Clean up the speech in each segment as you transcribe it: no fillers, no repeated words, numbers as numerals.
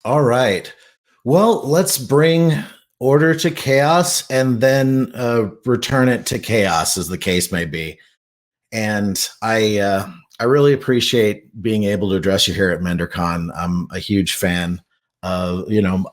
All right. Well, let's bring order to chaos and then return it to chaos, as the case may be. And I really appreciate being able to address you here at MenderCon. I'm a huge fan of,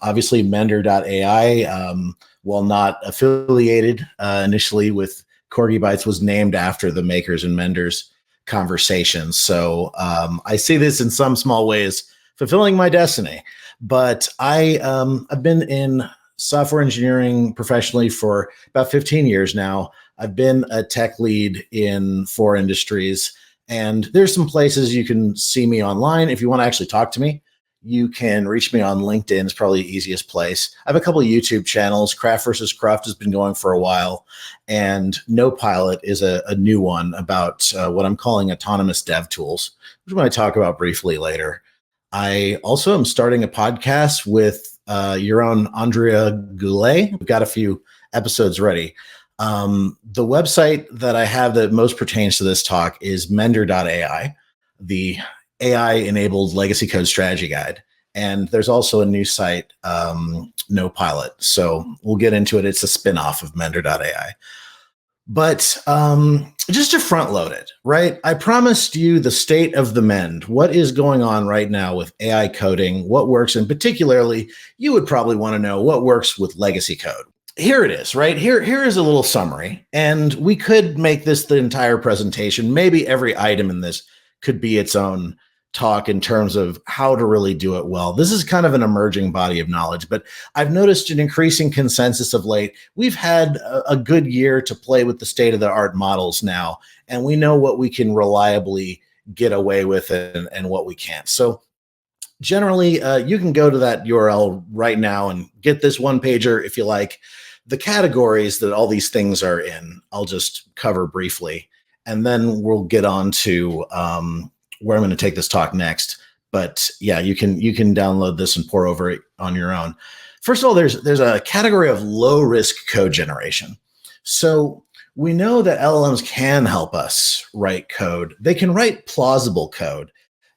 obviously Mender.AI, while not affiliated initially with Corgi Bytes, was named after the makers and menders conversations. So I see this in some small ways fulfilling my destiny. But I've been in software engineering professionally for about 15 years now. I've been a tech lead in 4 industries, and there's some places you can see me online. If you want to actually talk to me, you can reach me on LinkedIn. It's probably the easiest place. I have a couple of YouTube channels. Craft versus Cruft has been going for a while, and No Pilot is a new one about what I'm calling autonomous dev tools, which I'm going to talk about briefly later. I also am starting a podcast with your own Andrea Goulet. We've got a few episodes ready. The website that I have that most pertains to this talk is Mender.AI, the AI-enabled legacy code strategy guide. And there's also a new site, No Pilot. So we'll get into it. It's a spinoff of Mender.ai. But just to front load it, right? I promised you the state of the mend. What is going on right now with AI coding? What works? And particularly, you would probably want to know what works with legacy code. Here it is, right? Here is a little summary. And we could make this the entire presentation. Maybe every item in this could be its own talk in terms of how to really do it well. This is kind of an emerging body of knowledge, but I've noticed an increasing consensus of late. We've had a good year to play with the state-of-the-art models now, and we know what we can reliably get away with and what we can't. So generally, you can go to that URL right now and get this one pager if you like. The categories that all these things are in, I'll just cover briefly, and then we'll get on to where I'm going to take this talk next. But yeah, you can download this and pour over it on your own. First of all, there's a category of low risk code generation. So we know that LLMs can help us write code. They can write plausible code.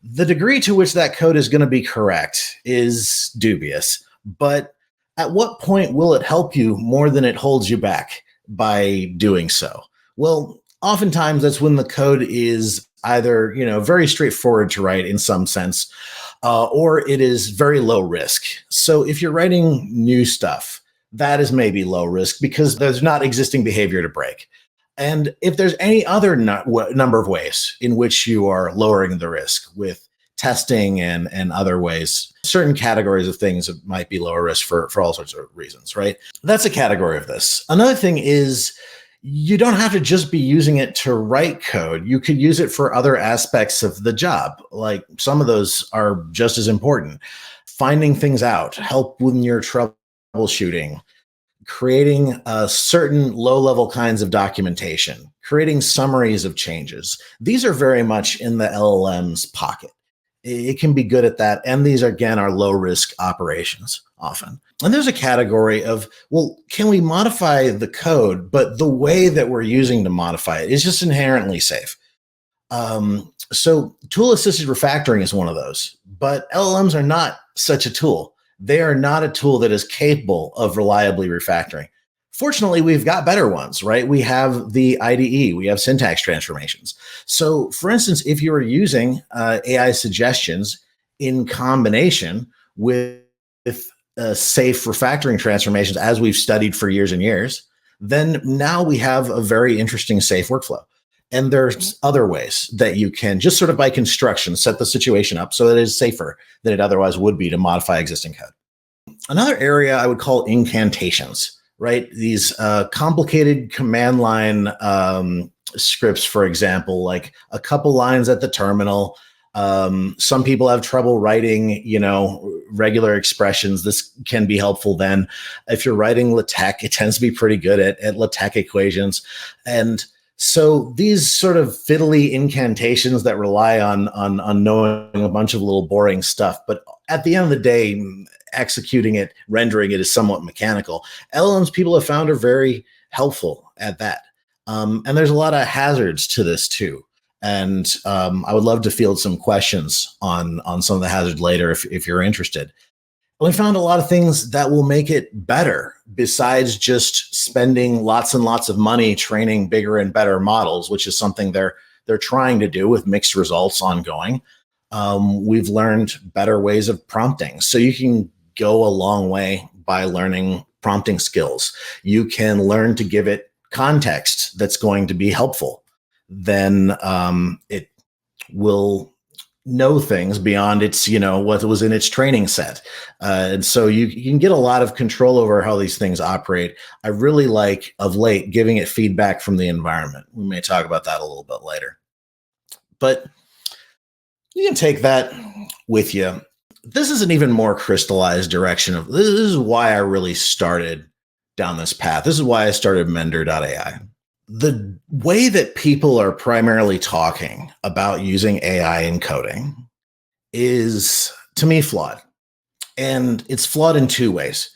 The degree to which that code is going to be correct is dubious. But at what point will it help you more than it holds you back by doing so? Well, oftentimes that's when the code is either, very straightforward to write in some sense, or it is very low risk. So if you're writing new stuff, that is maybe low risk because there's not existing behavior to break. And if there's any other number of ways in which you are lowering the risk with testing and other ways, certain categories of things that might be lower risk for all sorts of reasons, right? That's a category of this. Another thing is, you don't have to just be using it to write code. You could use it for other aspects of the job. Like some of those are just as important. Finding things out, help when you're troubleshooting, creating certain low-level kinds of documentation, creating summaries of changes. These are very much in the LLM's pocket. It can be good at that. And these, again, are low-risk operations often. And there's a category of, well, can we modify the code, but the way that we're using to modify it is just inherently safe. So tool-assisted refactoring is one of those. But LLMs are not such a tool. They are not a tool that is capable of reliably refactoring. Fortunately, we've got better ones, right? We have the IDE, we have syntax transformations. So for instance, if you were using AI suggestions in combination with safe refactoring transformations, as we've studied for years and years, then now we have a very interesting safe workflow. And there's other ways that you can just sort of by construction set the situation up so that it is safer than it otherwise would be to modify existing code. Another area I would call incantations. Right? These complicated command line scripts, for example, like a couple lines at the terminal. Some people have trouble writing, regular expressions. This can be helpful then. If you're writing LaTeX, it tends to be pretty good at LaTeX equations. And so these sort of fiddly incantations that rely on knowing a bunch of little boring stuff, but at the end of the day, executing it, rendering it is somewhat mechanical. LLMs, people have found, are very helpful at that. And there's a lot of hazards to this too. And I would love to field some questions on some of the hazards later if you're interested. We found a lot of things that will make it better besides just spending lots and lots of money training bigger and better models, which is something they're trying to do with mixed results ongoing. We've learned better ways of prompting. So you can go a long way by learning prompting skills. You can learn to give it context that's going to be helpful. Then it will know things beyond its, what was in its training set. And so you can get a lot of control over how these things operate. I really like, of late, giving it feedback from the environment. We may talk about that a little bit later. But you can take that with you. This is an even more crystallized direction of this is why I really started down this path. This is why I started Mender.AI. The way that people are primarily talking about using AI in coding is, to me, flawed. And it's flawed in two ways.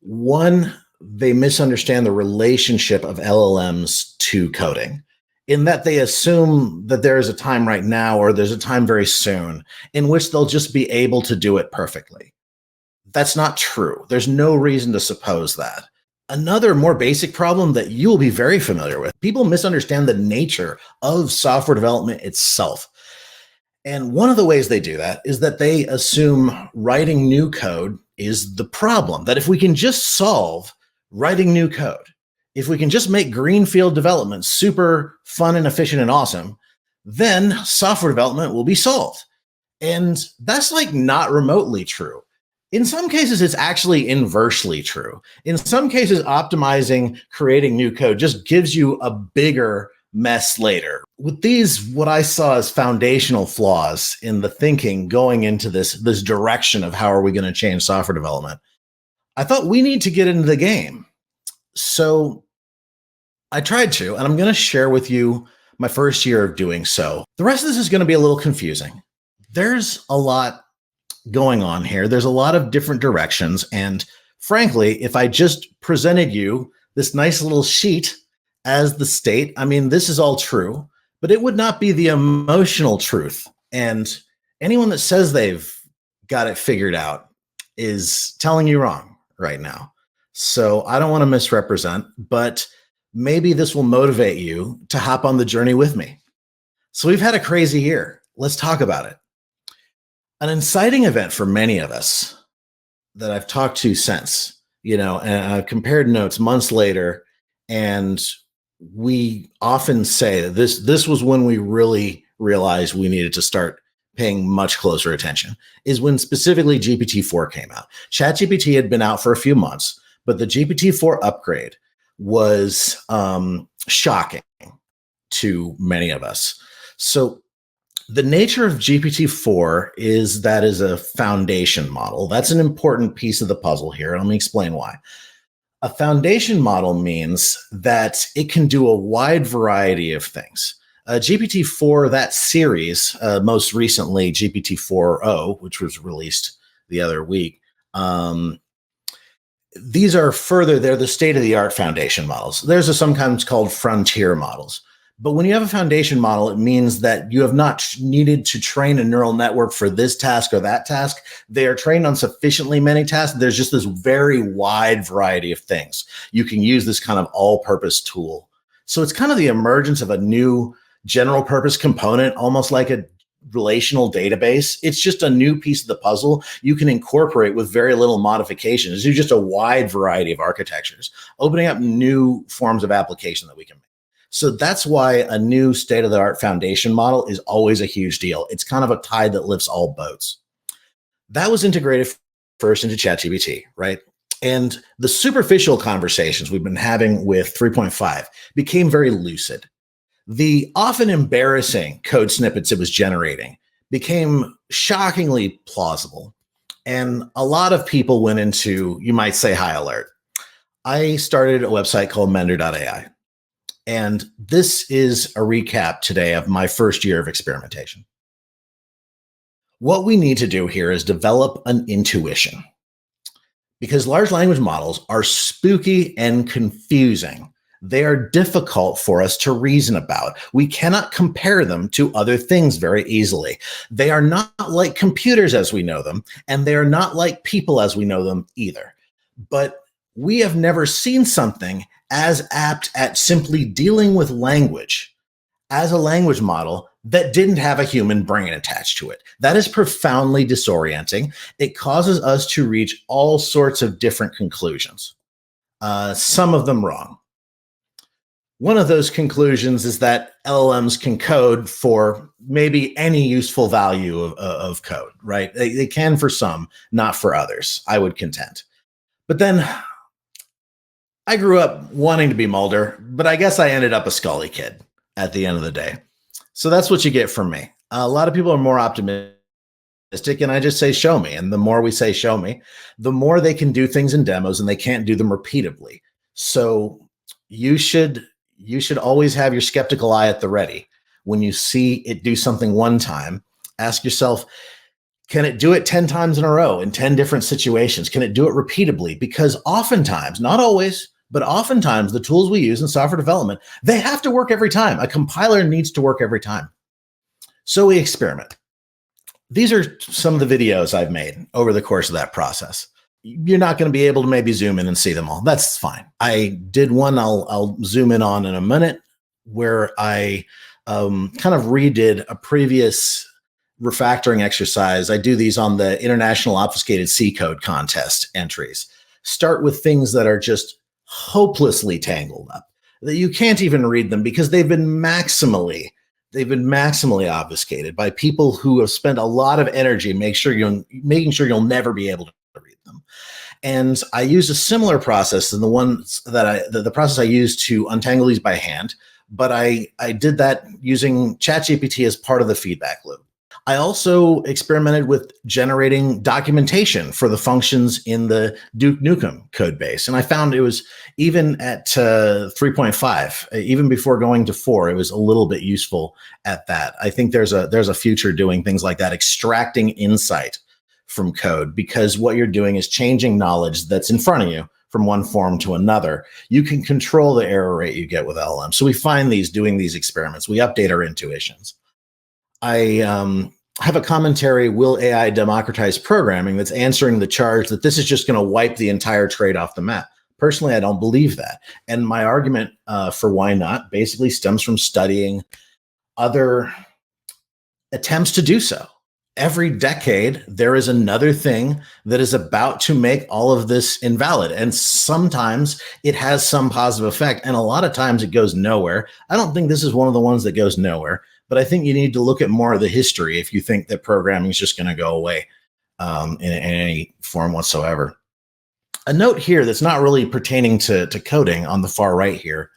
One, they misunderstand the relationship of LLMs to coding, in that they assume that there is a time right now or there's a time very soon in which they'll just be able to do it perfectly. That's not true. There's no reason to suppose that. Another more basic problem that you will be very familiar with, people misunderstand the nature of software development itself. And one of the ways they do that is that they assume writing new code is the problem, that if we can just solve writing new code, if we can just make greenfield development super fun and efficient and awesome, then software development will be solved. And that's like not remotely true. In some cases, it's actually inversely true. In some cases, optimizing, creating new code just gives you a bigger mess later. With these, what I saw as foundational flaws in the thinking going into this direction of how are we going to change software development, I thought we need to get into the game. So I tried to, and I'm going to share with you my first year of doing so. The rest of this is going to be a little confusing. There's a lot going on here. There's a lot of different directions. And frankly, if I just presented you this nice little sheet as the state, I mean, this is all true, but it would not be the emotional truth. And anyone that says they've got it figured out is telling you wrong right now. So I don't want to misrepresent, but maybe this will motivate you to hop on the journey with me. So we've had a crazy year. Let's talk about it. An inciting event for many of us that I've talked to since, and I've compared notes months later, and we often say that this was when we really realized we needed to start paying much closer attention, is when specifically GPT-4 came out. ChatGPT had been out for a few months, but the GPT-4 upgrade was shocking to many of us. So the nature of GPT-4 is that is a foundation model. That's an important piece of the puzzle here. Let me explain why. A foundation model means that it can do a wide variety of things. GPT-4, that series, most recently GPT-4o, which was released the other week, these are they're the state-of-the-art foundation models. There's sometimes called frontier models. But when you have a foundation model, it means that you have not needed to train a neural network for this task or that task. They are trained on sufficiently many tasks. There's just this very wide variety of things. You can use this kind of all-purpose tool. So it's kind of the emergence of a new general purpose component, almost like a relational database. It's just a new piece of the puzzle you can incorporate with very little modifications. There's just a wide variety of architectures, opening up new forms of application that we can make. So that's why a new state-of-the-art foundation model is always a huge deal. It's kind of a tide that lifts all boats. That was integrated first into ChatGPT, right? And the superficial conversations we've been having with 3.5 became very lucid. The often embarrassing code snippets it was generating became shockingly plausible. And a lot of people went into, you might say, high alert. I started a website called Mender.AI. And this is a recap today of my first year of experimentation. What we need to do here is develop an intuition, because large language models are spooky and confusing. They are difficult for us to reason about. We cannot compare them to other things very easily. They are not like computers as we know them, and they are not like people as we know them either. But we have never seen something as apt at simply dealing with language as a language model that didn't have a human brain attached to it. That is profoundly disorienting. It causes us to reach all sorts of different conclusions, some of them wrong. One of those conclusions is that LLMs can code for maybe any useful value of code, right? They can for some, not for others, I would contend. But then I grew up wanting to be Mulder, but I guess I ended up a Scully kid at the end of the day. So that's what you get from me. A lot of people are more optimistic, and I just say, show me. And the more we say, show me, the more they can do things in demos and they can't do them repeatably. So you should always have your skeptical eye at the ready. When you see it do something one time, ask yourself, can it do it 10 times in a row in 10 different situations? Can it do it repeatably? Because oftentimes, not always, but oftentimes the tools we use in software development, they have to work every time. A compiler needs to work every time. So we experiment. These are some of the videos I've made over the course of that process. You're not going to be able to maybe zoom in and see them all. That's fine. I did one I'll zoom in on in a minute where I kind of redid a previous refactoring exercise. I do these on the International Obfuscated C Code Contest entries. Start with things that are just hopelessly tangled up, that you can't even read them because they've been maximally obfuscated by people who have spent a lot of energy making sure you'll never be able to read them. And I used a similar process than the process I used to untangle these by hand, but I did that using ChatGPT as part of the feedback loop. I also experimented with generating documentation for the functions in the Duke Nukem code base. And I found it was, even at 3.5, even before going to 4, it was a little bit useful at that. I think there's a future doing things like that, extracting insight from code, because what you're doing is changing knowledge that's in front of you from one form to another. You can control the error rate you get with LLM. So we find these doing these experiments. We update our intuitions. I have a commentary, Will AI Democratize Programming, that's answering the charge that this is just going to wipe the entire trade off the map. Personally, I don't believe that. And my argument for why not basically stems from studying other attempts to do so. Every decade, there is another thing that is about to make all of this invalid. And sometimes it has some positive effect, and a lot of times it goes nowhere. I don't think this is one of the ones that goes nowhere, but I think you need to look at more of the history if you think that programming is just going to go away in any form whatsoever. A note here that's not really pertaining to coding on the far right here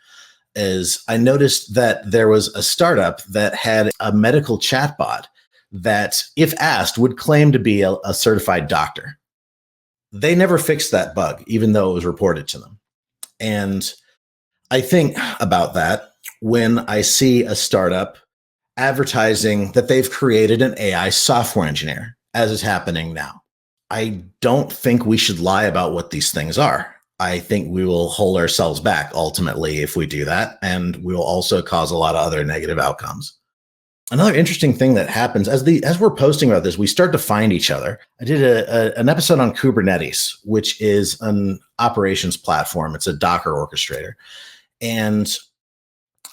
is I noticed that there was a startup that had a medical chatbot that, if asked, would claim to be a certified doctor. They never fixed that bug, even though it was reported to them. And I think about that when I see a startup advertising that they've created an AI software engineer, as is happening now. I don't think we should lie about what these things are. I think we will hold ourselves back ultimately if we do that, and we will also cause a lot of other negative outcomes. Another interesting thing that happens as we're posting about this, we start to find each other. I did an episode on Kubernetes, which is an operations platform. It's a Docker orchestrator. And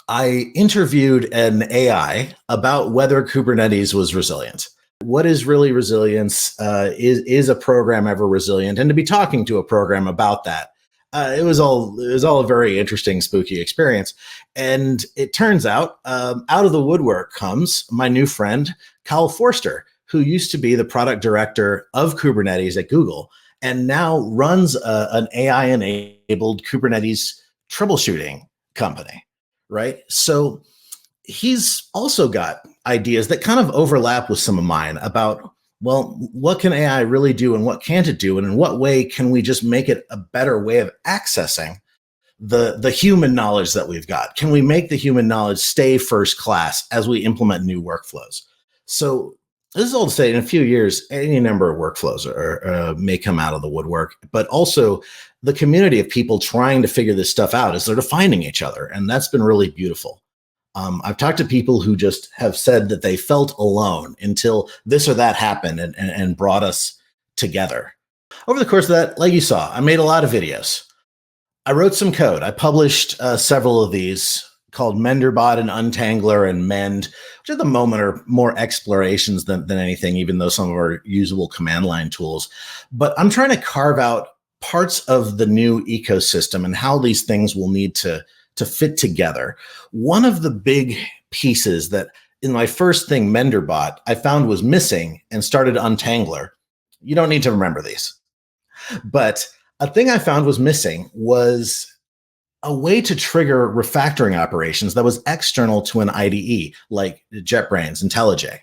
I interviewed an AI about whether Kubernetes was resilient. What is really resilience? Is a program ever resilient? And to be talking to a program about that, it was all a very interesting, spooky experience. And it turns out, out of the woodwork comes my new friend, Kyle Forster, who used to be the product director of Kubernetes at Google and now runs an AI-enabled Kubernetes troubleshooting company, right? So he's also got ideas that kind of overlap with some of mine about, well, what can AI really do and what can't it do? And in what way can we just make it a better way of accessing the human knowledge that we've got? Can we make the human knowledge stay first class as we implement new workflows? So This is all to say, in a few years, any number of workflows may come out of the woodwork, but also the community of people trying to figure this stuff out as they're defining each other. And that's been really beautiful. I've talked to people who just have said that they felt alone until this or that happened and brought us together. Over the course of that, like you saw, I made a lot of videos. I wrote some code. I published several of these called MenderBot and Untangler and Mend, which at the moment are more explorations than anything, even though some of our usable command line tools. But I'm trying to carve out parts of the new ecosystem and how these things will need to fit together. One of the big pieces that in my first thing, MenderBot, I found was missing and started Untangler. You don't need to remember these. But a thing I found was missing was a way to trigger refactoring operations that was external to an IDE like JetBrains, IntelliJ.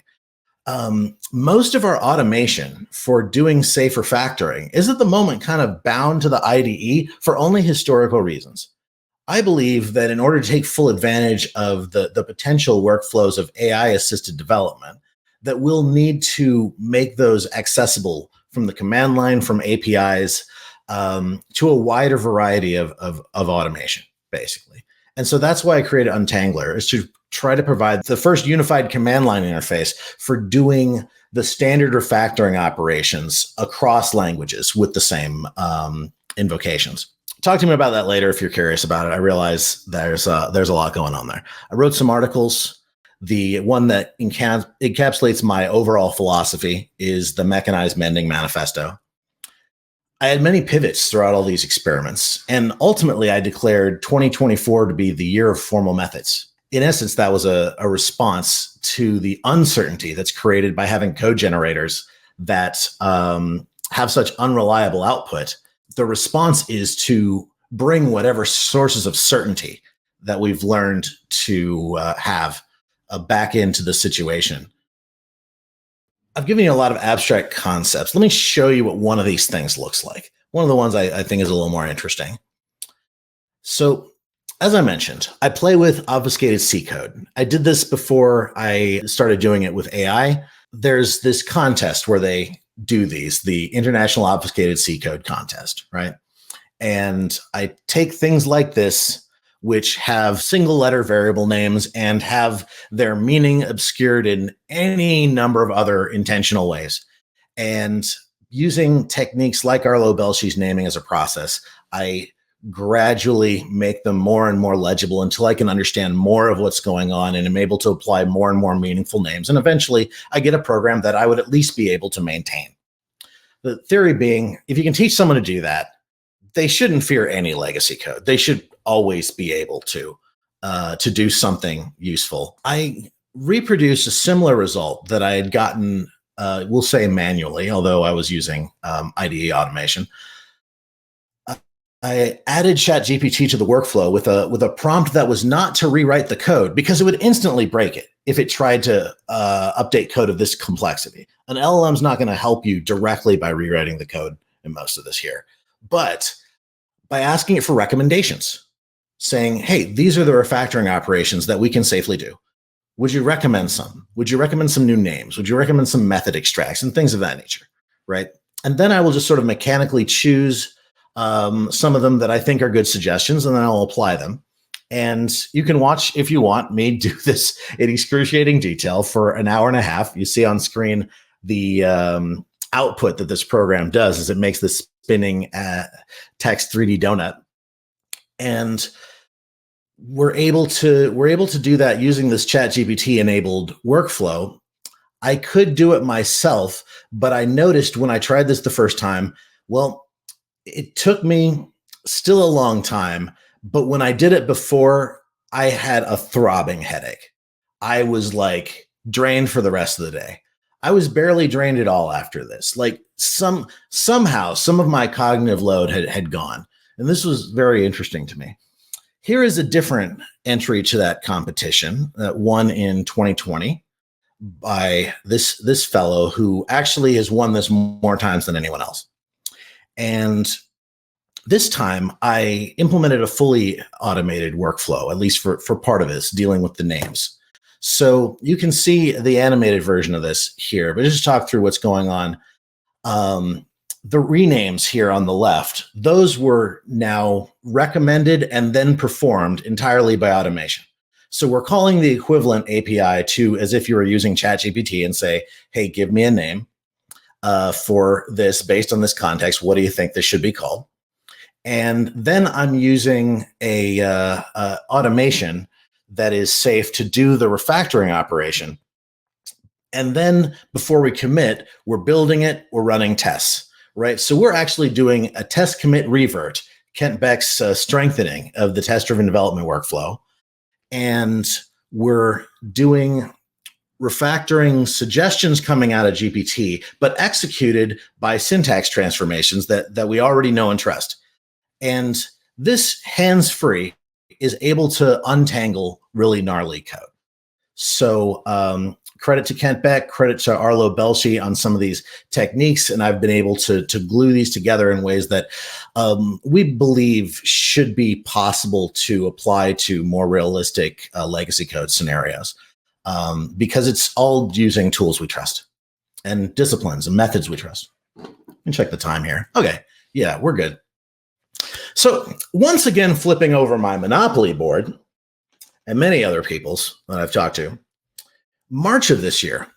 Most of our automation for doing safe refactoring is at the moment kind of bound to the IDE for only historical reasons. I believe that in order to take full advantage of the potential workflows of AI-assisted development, that we'll need to make those accessible from the command line, from APIs, to a wider variety of automation, basically. And so that's why I created Untangler, is to try to provide the first unified command line interface for doing the standard refactoring operations across languages with the same invocations. Talk to me about that later if you're curious about it. I realize there's a lot going on there. I wrote some articles. The one that encapsulates my overall philosophy is the Mechanized Mending Manifesto. I had many pivots throughout all these experiments, and ultimately I declared 2024 to be the year of formal methods. In essence, that was a response to the uncertainty that's created by having code generators that have such unreliable output. The response is to bring whatever sources of certainty that we've learned to have back into the situation. I've given you a lot of abstract concepts. Let me show you what one of these things looks like. One of the ones I think is a little more interesting. So, as I mentioned, I play with obfuscated C code. I did this before I started doing it with AI. There's this contest where they do these, the International Obfuscated C Code Contest, right? And I take things like this, which have single letter variable names and have their meaning obscured in any number of other intentional ways. And using techniques like Arlo Belshie's naming as a process, I gradually make them more and more legible until I can understand more of what's going on and am able to apply more and more meaningful names. And eventually I get a program that I would at least be able to maintain. The theory being, if you can teach someone to do that, they shouldn't fear any legacy code. They should always be able to do something useful. I reproduced a similar result that I had gotten, we'll say manually, although I was using IDE automation. I added ChatGPT to the workflow with a prompt that was not to rewrite the code because it would instantly break it if it tried to update code of this complexity. An LLM is not going to help you directly by rewriting the code in most of this here, but by asking it for recommendations, saying, hey, these are the refactoring operations that we can safely do. Would you recommend some? Would you recommend some new names? Would you recommend some method extracts and things of that nature, right? And then I will just sort of mechanically choose some of them that I think are good suggestions, and then I'll apply them. And you can watch, if you want, me do this in excruciating detail for an hour and a half. You see on screen the output that this program does is it makes this spinning text 3D donut. And we're able to do that using this ChatGPT enabled workflow. I could do it myself, but I noticed when I tried this the first time, well, it took me still a long time, but when I did it before, I had a throbbing headache. I was like drained for the rest of the day. I was barely drained at all after this. Like somehow some of my cognitive load had gone. And this was very interesting to me. Here is a different entry to that competition that won in 2020 by this fellow who actually has won this more times than anyone else. And this time I implemented a fully automated workflow, at least for part of this, dealing with the names. So you can see the animated version of this here, but just talk through what's going on. The renames here on the left, those were now recommended and then performed entirely by automation. So we're calling the equivalent API to as if you were using ChatGPT and say, hey, give me a name for this based on this context. What do you think this should be called? And then I'm using a automation that is safe to do the refactoring operation. And then before we commit, we're building it, we're running tests, right? So we're actually doing a test commit revert, Kent Beck's strengthening of the test-driven development workflow. And we're doing refactoring suggestions coming out of GPT, but executed by syntax transformations that we already know and trust. And this hands-free is able to untangle really gnarly code. So credit to Kent Beck, credit to Arlo Belshi on some of these techniques. And I've been able to glue these together in ways that we believe should be possible to apply to more realistic legacy code scenarios because it's all using tools we trust and disciplines and methods we trust. Let me check the time here. Okay. Yeah, we're good. So once again, flipping over my Monopoly board and many other people's that I've talked to, March of this year,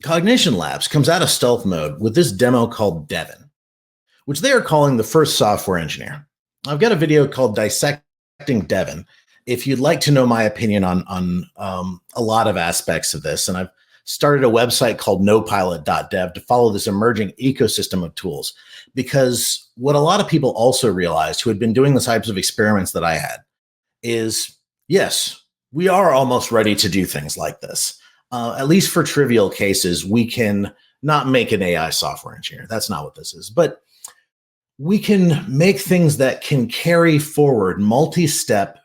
Cognition Labs comes out of stealth mode with this demo called Devin, which they are calling the first software engineer. I've got a video called Dissecting Devin if you'd like to know my opinion on a lot of aspects of this. And I've started a website called nopilot.dev to follow this emerging ecosystem of tools. Because what a lot of people also realized who had been doing the types of experiments that I had is, yes, we are almost ready to do things like this. At least for trivial cases, we can not make an AI software engineer. That's not what this is. But we can make things that can carry forward multi-step,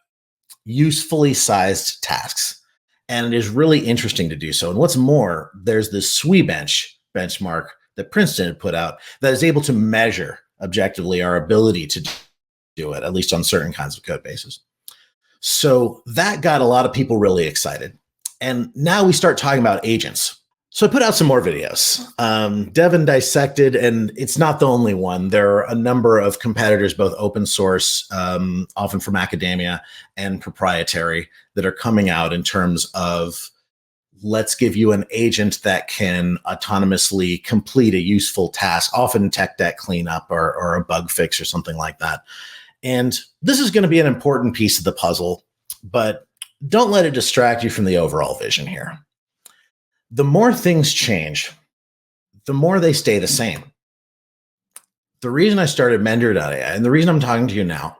usefully sized tasks. And it is really interesting to do so. And what's more, there's this SWE-bench benchmark that Princeton had put out that is able to measure objectively our ability to do it, at least on certain kinds of code bases. So that got a lot of people really excited. And now we start talking about agents. So I put out some more videos. Devin dissected, and it's not the only one. There are a number of competitors, both open source, often from academia, and proprietary, that are coming out in terms of let's give you an agent that can autonomously complete a useful task, often tech debt cleanup or a bug fix or something like that. And this is going to be an important piece of the puzzle, but don't let it distract you from the overall vision here. The more things change, the more they stay the same. The reason I started Mender.AI and the reason I'm talking to you now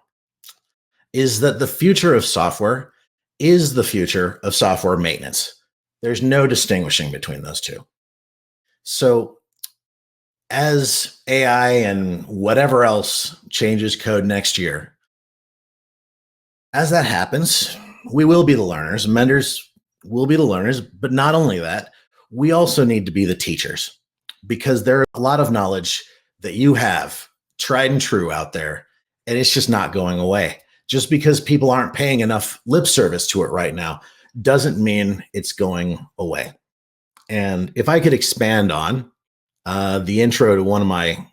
is that the future of software is the future of software maintenance. There's no distinguishing between those two. So as AI and whatever else changes code next year, as that happens, we will be the learners. Menders will be the learners, but not only that, we also need to be the teachers because there are a lot of knowledge that you have tried and true out there, and it's just not going away. Just because people aren't paying enough lip service to it right now doesn't mean it's going away. And if I could expand on the intro to one of my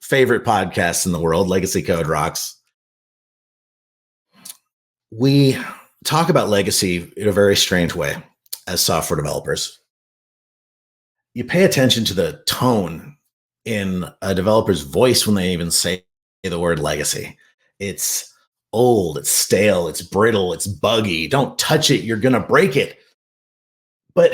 favorite podcasts in the world, Legacy Code Rocks, we talk about legacy in a very strange way as software developers. You pay attention to the tone in a developer's voice when they even say the word legacy. It's old, it's stale, it's brittle, it's buggy. Don't touch it, you're going to break it. But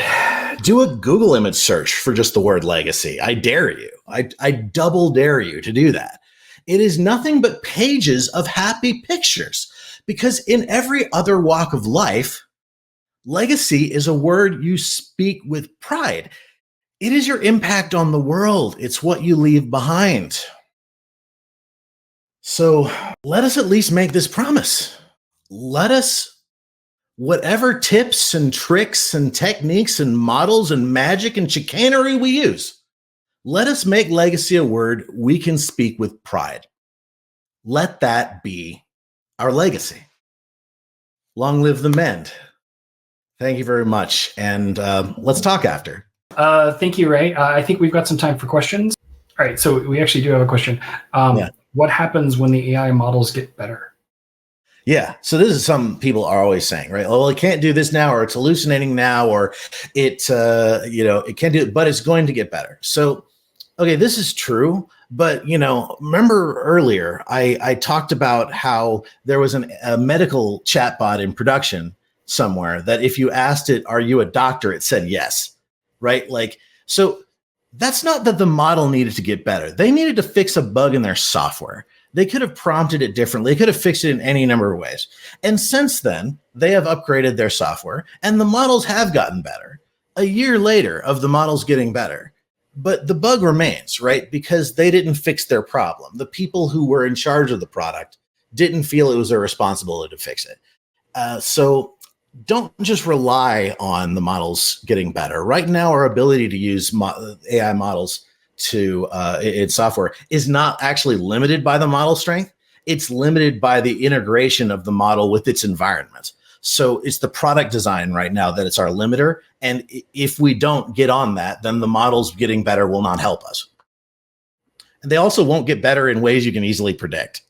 do a Google image search for just the word legacy. I dare you. I double dare you to do that. It is nothing but pages of happy pictures because in every other walk of life, legacy is a word you speak with pride. It is your impact on the world. It's what you leave behind. So let us at least make this promise. Let us, whatever tips and tricks and techniques and models and magic and chicanery we use, let us make legacy a word we can speak with pride. Let that be our legacy. Long live the Mend. Thank you very much. And let's talk after. Thank you, Ray. I think we've got some time for questions. All right, so we actually do have a question. What happens when the AI models get better? Yeah, so this is something people are always saying, right? Well, it can't do this now, or it's hallucinating now, or it can't do it, but it's going to get better. So, okay, this is true, but remember earlier I talked about how there was a medical chatbot in production somewhere that if you asked it, "Are you a doctor?" it said yes, right? Like, so that's not that the model needed to get better. They needed to fix a bug in their software. They could have prompted it differently. They could have fixed it in any number of ways. And since then, they have upgraded their software and the models have gotten better. A year later of the models getting better, but the bug remains, right? Because they didn't fix their problem. The people who were in charge of the product didn't feel it was their responsibility to fix it. So don't just rely on the models getting better. Right now, our ability to use AI models to its software is not actually limited by the model strength. It's limited by the integration of the model with its environment. So it's the product design right now that it's our limiter. And if we don't get on that, then the models getting better will not help us. And they also won't get better in ways you can easily predict.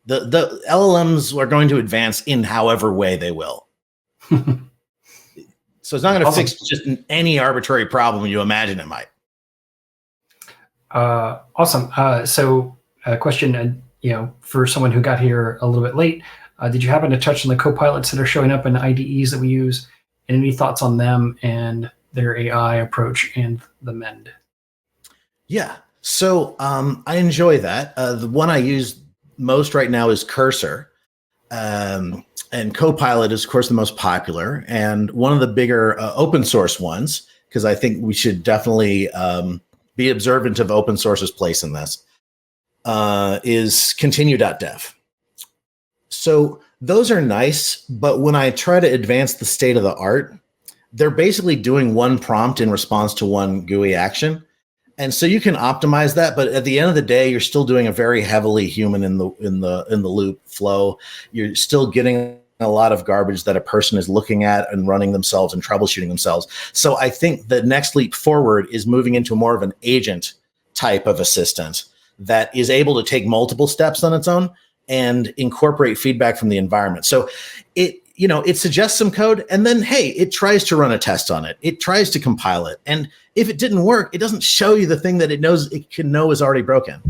The LLMs are going to advance in however way they will. So it's not going to fix just any arbitrary problem you imagine it might. Awesome. So a question, for someone who got here a little bit late, did you happen to touch on the copilots that are showing up in IDEs that we use? And any thoughts on them and their AI approach and the Mend? Yeah. So I enjoy that. The one I use most right now is Cursor. And Copilot is, of course, the most popular and one of the bigger open source ones, because I think we should definitely be observant of open source's place in this, is continue.dev. So those are nice, but when I try to advance the state of the art, they're basically doing one prompt in response to one GUI action. And so you can optimize that, but at the end of the day, you're still doing a very heavily human in the loop flow. You're still getting a lot of garbage that a person is looking at and running themselves and troubleshooting themselves. So I think the next leap forward is moving into more of an agent type of assistant that is able to take multiple steps on its own and incorporate feedback from the environment. So it suggests some code and then, hey, it tries to run a test on it. It tries to compile it. And if it didn't work, it doesn't show you the thing that it knows it can know is already broken.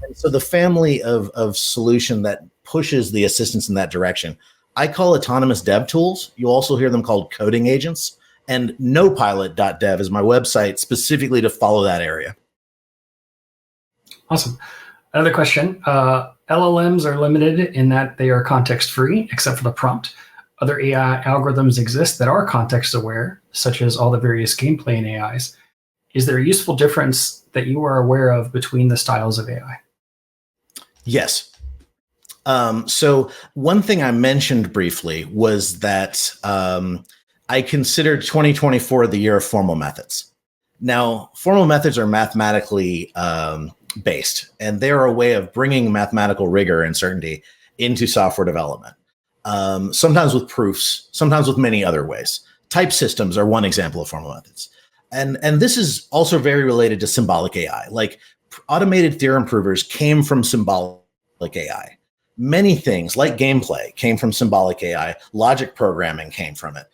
And so the family of solution that pushes the assistance in that direction, I call autonomous dev tools. You also hear them called coding agents. And nopilot.dev is my website specifically to follow that area. Awesome. Another question. LLMs are limited in that they are context-free, except for the prompt. Other AI algorithms exist that are context-aware, such as all the various gameplay in AIs. Is there a useful difference that you are aware of between the styles of AI? Yes. So one thing I mentioned briefly was that I considered 2024 the year of formal methods. Now, formal methods are mathematically based, and they're a way of bringing mathematical rigor and certainty into software development. Sometimes with proofs, sometimes with many other ways. Type systems are one example of formal methods. And this is also very related to symbolic AI. Like automated theorem provers came from symbolic AI. Many things like gameplay came from symbolic AI. Logic programming came from it.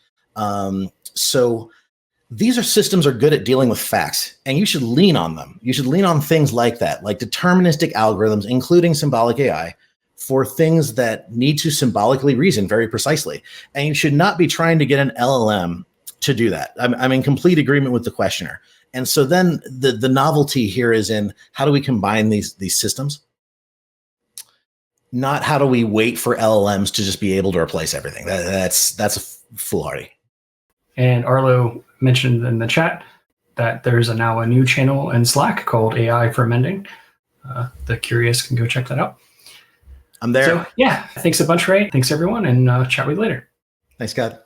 So these systems are good at dealing with facts, and you should lean on them. You should lean on things like that, like deterministic algorithms, including symbolic AI, for things that need to symbolically reason very precisely. And you should not be trying to get an LLM to do that. I'm in complete agreement with the questioner. And so then the novelty here is in how do we combine these systems? Not how do we wait for LLMs to just be able to replace everything. That's foolhardy. And Arlo mentioned in the chat that there's now a new channel in Slack called AI for Mending. The curious can go check that out. I'm there. So yeah, thanks a bunch, Ray. Thanks everyone, and chat with you later. Thanks, God.